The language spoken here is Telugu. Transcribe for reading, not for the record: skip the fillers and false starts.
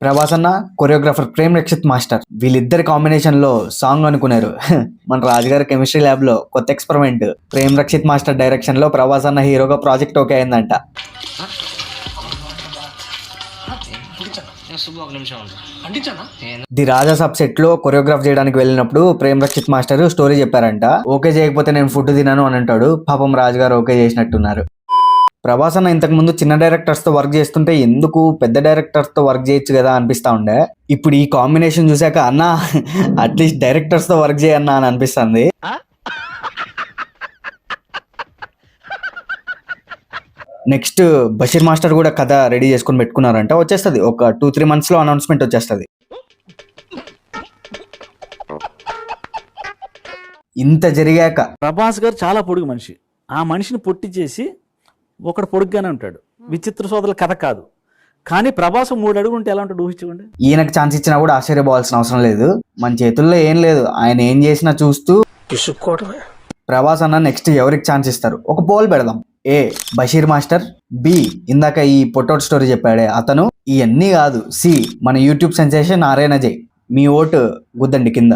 ప్రభాస్ అన్న, కొరియోగ్రాఫర్ ప్రేమ్ రక్షిత్ మాస్టర్, వీళ్ళిద్దరి కాంబినేషన్ లో సాంగ్ అనుకున్నారు. మన రాజుగారి కెమిస్ట్రీ ల్యాబ్ లో కొత్త experiment. Prem Rakshith master direction లో ప్రభాస్ అన్న హీరోగా ప్రాజెక్ట్ ఓకే అయిందంట. ది రాజా సబ్ సెట్ లో కొరియోగ్రాఫ్ చేయడానికి వెళ్ళినప్పుడు ప్రేమ్ రక్షిత్ మాస్టర్ స్టోరీ చెప్పారంట. ఓకే చేయకపోతే నేను ఫుడ్ తినను అని అంటాడు. పాపం రాజుగారు ఓకే చేసినట్టున్నారు. ప్రభాస్ అన్న ఇంతకు ముందు చిన్న డైరెక్టర్స్ తో వర్క్ చేస్తుంటే ఎందుకు పెద్ద డైరెక్టర్స్ తో వర్క్ చేయొచ్చు కదా అనిపిస్తా ఉండే. ఇప్పుడు ఈ కాంబినేషన్ చూసాక అన్న అట్లీస్ట్ డైరెక్టర్స్ తో వర్క్ చేయన్నా అని అనిపిస్తుంది. నెక్స్ట్ బషీర్ మాస్టర్ కూడా కథ రెడీ చేసుకుని పెట్టుకున్నారంట. వచ్చేస్తుంది ఒక 2-3 months లో అనౌన్స్మెంట్ వచ్చేస్తుంది. ఇంత జరిగాక ప్రభాస్ గారు చాలా పొడుగు మనిషి. ఆ మనిషిని పొట్టి చేసి ఒకడు పొడుగ్గానే ఉంటాడు. విచిత్ర సోదరుల కథ కాదు, కానీ ప్రభాస్ 3 అడుగులు ఉంటే ఎలా ఉంటాడు ఊహించుకోండి. ఈయనకు ఛాన్స్ ఇచ్చినా కూడా ఆశ్చర్యపోవాల్సిన అవసరం లేదు. మన చేతుల్లో ఏం లేదు. ఆయన ఏం చేసినా చూస్తూ ప్రభాస్ అన్న నెక్స్ట్ ఎవరికి ఛాన్స్ ఇస్తారు ఒక పోల్ పెడదాం. ఏ బషీర్ మాస్టర్, బి ఇందాక ఈ పొట్టోట్ స్టోరీ చెప్పాడే అతను, ఇవన్నీ కాదు సి మన యూట్యూబ్ సెన్సేషన్ ఆర్యన్ అజయ్. మీ ఓటు గుద్దండి కింద.